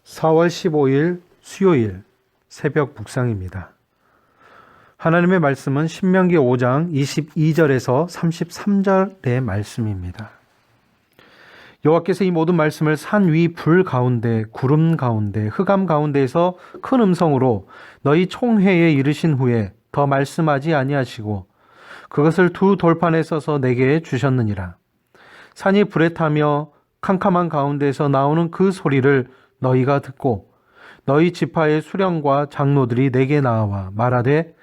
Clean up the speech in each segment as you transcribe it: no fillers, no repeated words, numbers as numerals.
4월 15일 수요일 새벽 묵상입니다. 하나님의 말씀은 신명기 5장 22절에서 33절의 말씀입니다. 여호와께서 이 모든 말씀을 산 위 불 가운데, 구름 가운데, 흑암 가운데에서 큰 음성으로 너희 총회에 이르신 후에 더 말씀하지 아니하시고 그것을 두 돌판에 써서 내게 주셨느니라. 산이 불에 타며 캄캄한 가운데에서 나오는 그 소리를 너희가 듣고 너희 지파의 수령과 장로들이 내게 나와 말하되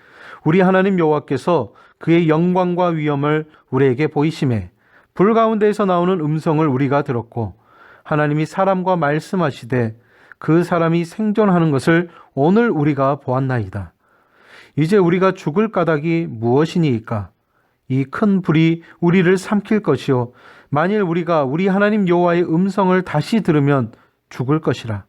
우리 하나님 여호와께서 그의 영광과 위엄을 우리에게 보이시매 불 가운데에서 나오는 음성을 우리가 들었고 하나님이 사람과 말씀하시되 그 사람이 생존하는 것을 오늘 우리가 보았나이다. 이제 우리가 죽을 까닭이 무엇이니이까? 이 큰 불이 우리를 삼킬 것이요 만일 우리가 우리 하나님 여호와의 음성을 다시 들으면 죽을 것이라.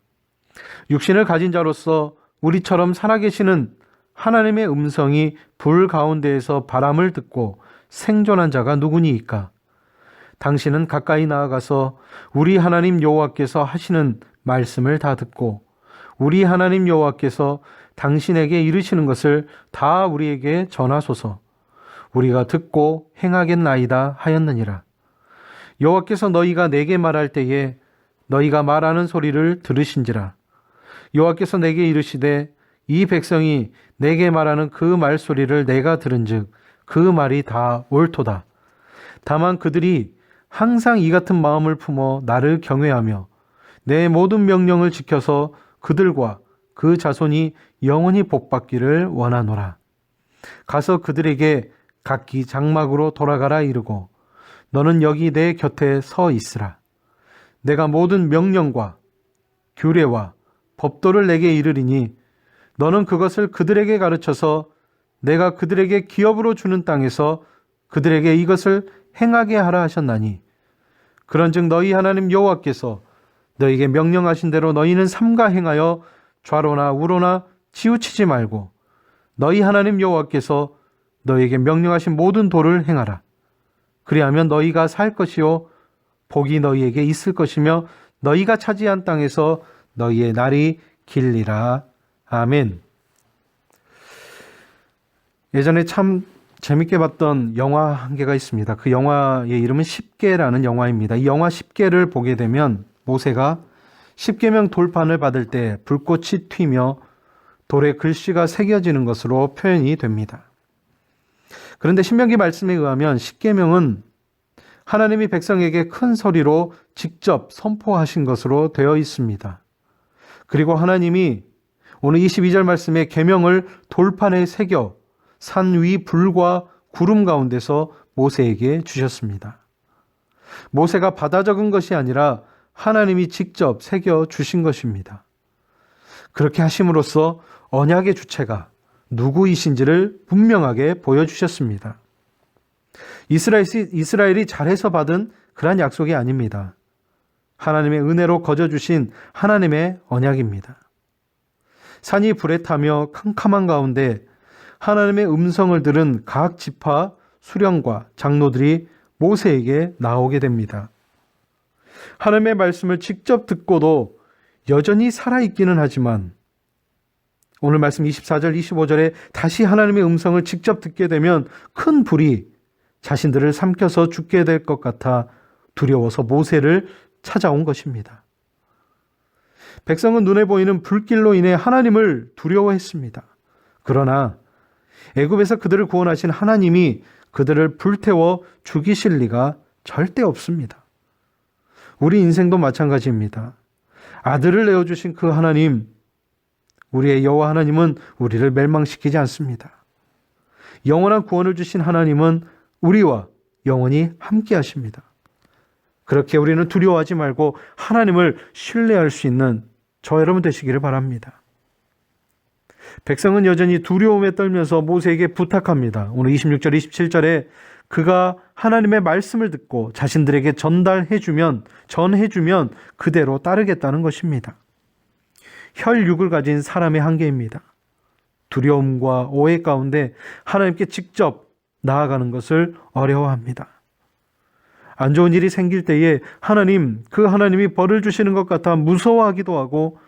육신을 가진 자로서 우리처럼 살아계시는 하나님의 음성이 불 가운데에서 바람을 듣고 생존한 자가 누구니이까? 당신은 가까이 나아가서 우리 하나님 여호와께서 하시는 말씀을 다 듣고 우리 하나님 여호와께서 당신에게 이르시는 것을 다 우리에게 전하소서. 우리가 듣고 행하겠나이다 하였느니라. 여호와께서 너희가 내게 말할 때에 너희가 말하는 소리를 들으신지라. 여호와께서 내게 이르시되 이 백성이 내게 말하는 그 말소리를 내가 들은즉 그 말이 다 옳도다. 다만 그들이 항상 이 같은 마음을 품어 나를 경외하며 내 모든 명령을 지켜서 그들과 그 자손이 영원히 복받기를 원하노라. 가서 그들에게 각기 장막으로 돌아가라 이르고 너는 여기 내 곁에 서 있으라. 내가 모든 명령과 규례와 법도를 내게 이르리니 너는 그것을 그들에게 가르쳐서 내가 그들에게 기업으로 주는 땅에서 그들에게 이것을 행하게 하라 하셨나니 그런즉 너희 하나님 여호와께서 너희에게 명령하신 대로 너희는 삼가 행하여 좌로나 우로나 치우치지 말고 너희 하나님 여호와께서 너희에게 명령하신 모든 도를 행하라. 그리하면 너희가 살 것이요 복이 너희에게 있을 것이며 너희가 차지한 땅에서 너희의 날이 길리라. 아멘. 예전에 참 재밌게 봤던 영화 한 개가 있습니다. 그 영화의 이름은 십계라는 영화입니다. 이 영화 십계를 보게 되면 모세가 십계명 돌판을 받을 때 불꽃이 튀며 돌에 글씨가 새겨지는 것으로 표현이 됩니다. 그런데 신명기 말씀에 의하면 십계명은 하나님이 백성에게 큰 소리로 직접 선포하신 것으로 되어 있습니다. 그리고 하나님이 오늘 22절 말씀에 계명을 돌판에 새겨 산 위 불과 구름 가운데서 모세에게 주셨습니다. 모세가 받아 적은 것이 아니라 하나님이 직접 새겨 주신 것입니다. 그렇게 하심으로써 언약의 주체가 누구이신지를 분명하게 보여주셨습니다. 이스라엘이 잘해서 받은 그런 약속이 아닙니다. 하나님의 은혜로 거저주신 하나님의 언약입니다. 산이 불에 타며 캄캄한 가운데 하나님의 음성을 들은 각 지파 수령과 장로들이 모세에게 나오게 됩니다. 하나님의 말씀을 직접 듣고도 여전히 살아있기는 하지만 오늘 말씀 24절 25절에 다시 하나님의 음성을 직접 듣게 되면 큰 불이 자신들을 삼켜서 죽게 될 것 같아 두려워서 모세를 찾아온 것입니다. 백성은 눈에 보이는 불길로 인해 하나님을 두려워했습니다. 그러나 애굽에서 그들을 구원하신 하나님이 그들을 불태워 죽이실 리가 절대 없습니다. 우리 인생도 마찬가지입니다. 아들을 내어주신 그 하나님, 우리의 여호와 하나님은 우리를 멸망시키지 않습니다. 영원한 구원을 주신 하나님은 우리와 영원히 함께 하십니다. 그렇게 우리는 두려워하지 말고 하나님을 신뢰할 수 있는 저 여러분 되시기를 바랍니다. 백성은 여전히 두려움에 떨면서 모세에게 부탁합니다. 오늘 26절, 27절에 그가 하나님의 말씀을 듣고 자신들에게 전해주면 그대로 따르겠다는 것입니다. 혈육을 가진 사람의 한계입니다. 두려움과 오해 가운데 하나님께 직접 나아가는 것을 어려워합니다. 안 좋은 일이 생길 때에 그 하나님이 벌을 주시는 것 같아 무서워하기도 하고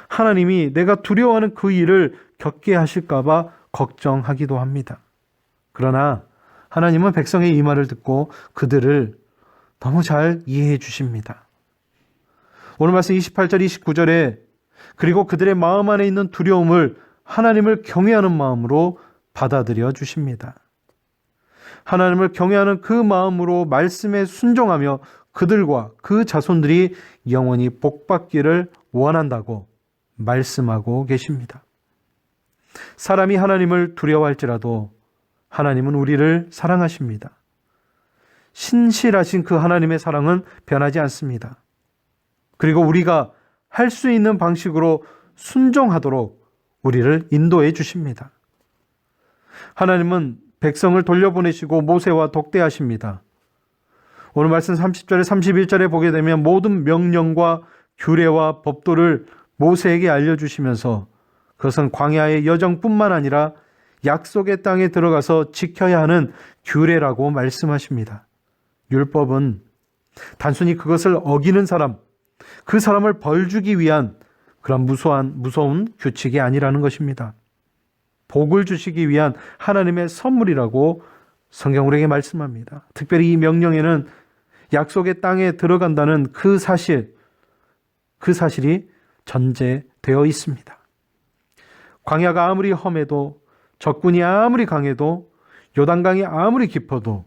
하나님이 내가 두려워하는 그 일을 겪게 하실까봐 걱정하기도 합니다. 그러나 하나님은 백성의 이 말을 듣고 그들을 너무 잘 이해해 주십니다. 오늘 말씀 28절 29절에 그리고 그들의 마음 안에 있는 두려움을 하나님을 경외하는 마음으로 받아들여 주십니다. 하나님을 경외하는 그 마음으로 말씀에 순종하며 그들과 그 자손들이 영원히 복받기를 원한다고 말씀하고 계십니다. 사람이 하나님을 두려워할지라도 하나님은 우리를 사랑하십니다. 신실하신 그 하나님의 사랑은 변하지 않습니다. 그리고 우리가 할 수 있는 방식으로 순종하도록 우리를 인도해 주십니다. 하나님은 백성을 돌려보내시고 모세와 독대하십니다. 오늘 말씀 30절에 31절에 보게 되면 모든 명령과 규례와 법도를 모세에게 알려주시면서 그것은 광야의 여정뿐만 아니라 약속의 땅에 들어가서 지켜야 하는 규례라고 말씀하십니다. 율법은 단순히 그것을 어기는 사람, 그 사람을 벌주기 위한 그런 무서운 규칙이 아니라는 것입니다. 복을 주시기 위한 하나님의 선물이라고 성경 우리에게 말씀합니다. 특별히 이 명령에는 약속의 땅에 들어간다는 그 사실이 전제되어 있습니다. 광야가 아무리 험해도 적군이 아무리 강해도 요단강이 아무리 깊어도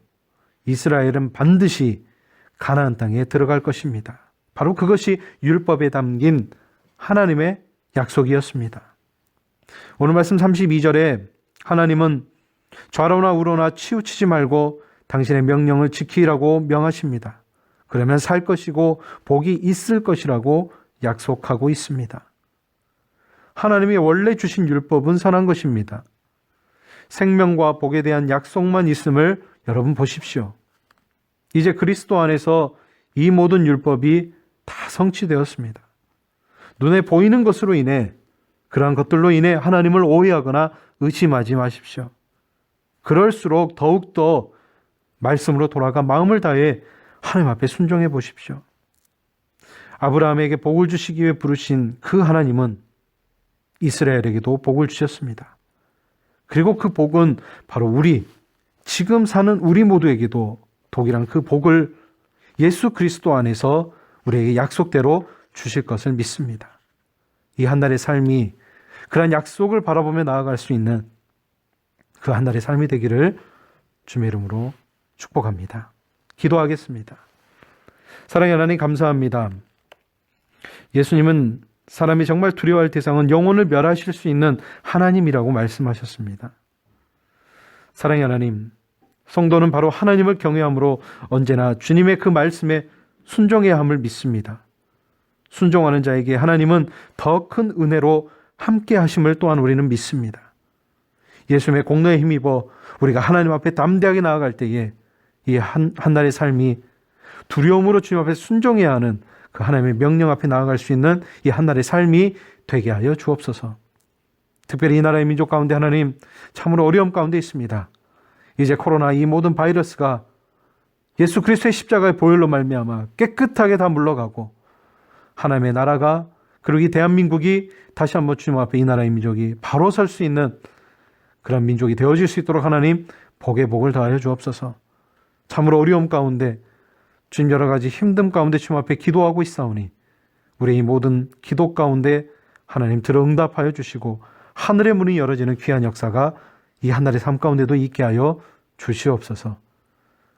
이스라엘은 반드시 가나안 땅에 들어갈 것입니다. 바로 그것이 율법에 담긴 하나님의 약속이었습니다. 오늘 말씀 32절에 하나님은 좌로나 우로나 치우치지 말고 당신의 명령을 지키라고 명하십니다. 그러면 살 것이고 복이 있을 것이라고 약속하고 있습니다. 하나님이 원래 주신 율법은 선한 것입니다. 생명과 복에 대한 약속만 있음을 여러분 보십시오. 이제 그리스도 안에서 이 모든 율법이 다 성취되었습니다. 눈에 보이는 것으로 인해 그러한 것들로 인해 하나님을 오해하거나 의심하지 마십시오. 그럴수록 더욱더 말씀으로 돌아가 마음을 다해 하나님 앞에 순종해 보십시오. 아브라함에게 복을 주시기 위해 부르신 그 하나님은 이스라엘에게도 복을 주셨습니다. 그리고 그 복은 바로 지금 사는 우리 모두에게도 동일한 그 복을 예수 그리스도 안에서 우리에게 약속대로 주실 것을 믿습니다. 이 한 달의 삶이 그런 약속을 바라보며 나아갈 수 있는 그 한 달의 삶이 되기를 주의 이름으로 축복합니다. 기도하겠습니다. 사랑의 하나님 감사합니다. 예수님은 사람이 정말 두려워할 대상은 영혼을 멸하실 수 있는 하나님이라고 말씀하셨습니다. 사랑의 하나님, 성도는 바로 하나님을 경외함으로 언제나 주님의 그 말씀에 순종해야 함을 믿습니다. 순종하는 자에게 하나님은 더 큰 은혜로 함께 하심을 또한 우리는 믿습니다. 예수님의 공로에 힘입어 우리가 하나님 앞에 담대하게 나아갈 때에 이 한 날의 삶이 두려움으로 주님 앞에 순종해야 하는 그 하나님의 명령 앞에 나아갈 수 있는 이 한 날의 삶이 되게 하여 주옵소서. 특별히 이 나라의 민족 가운데 하나님 참으로 어려움 가운데 있습니다. 이제 코로나 이 모든 바이러스가 예수 그리스도의 십자가의 보혈로 말미암아 깨끗하게 다 물러가고 하나님의 나라가 그리고 이 대한민국이 다시 한번 주님 앞에 이 나라의 민족이 바로 설 수 있는 그런 민족이 되어질 수 있도록 하나님 복의 복을 더하여 주옵소서. 참으로 어려움 가운데 주님 여러 가지 힘듦 가운데 주님 앞에 기도하고 있사오니 우리의 이 모든 기도 가운데 하나님 들어 응답하여 주시고 하늘의 문이 열어지는 귀한 역사가 이 한날의 삶 가운데도 있게 하여 주시옵소서.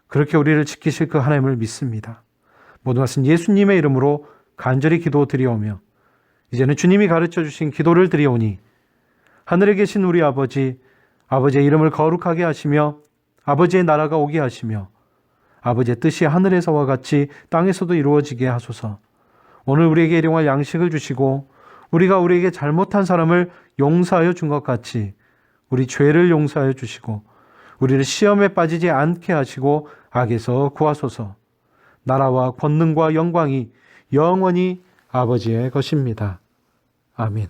그렇게 우리를 지키실 그 하나님을 믿습니다. 모든 말씀 예수님의 이름으로 간절히 기도드리오며 이제는 주님이 가르쳐 주신 기도를 드리오니 하늘에 계신 우리 아버지의 이름을 거룩하게 하시며 아버지의 나라가 오게 하시며 아버지의 뜻이 하늘에서와 같이 땅에서도 이루어지게 하소서. 오늘 우리에게 일용할 양식을 주시고 우리가 우리에게 잘못한 사람을 용서하여 준 것 같이 우리 죄를 용서하여 주시고 우리를 시험에 빠지지 않게 하시고 악에서 구하소서. 나라와 권능과 영광이 영원히 아버지의 것입니다. 아멘.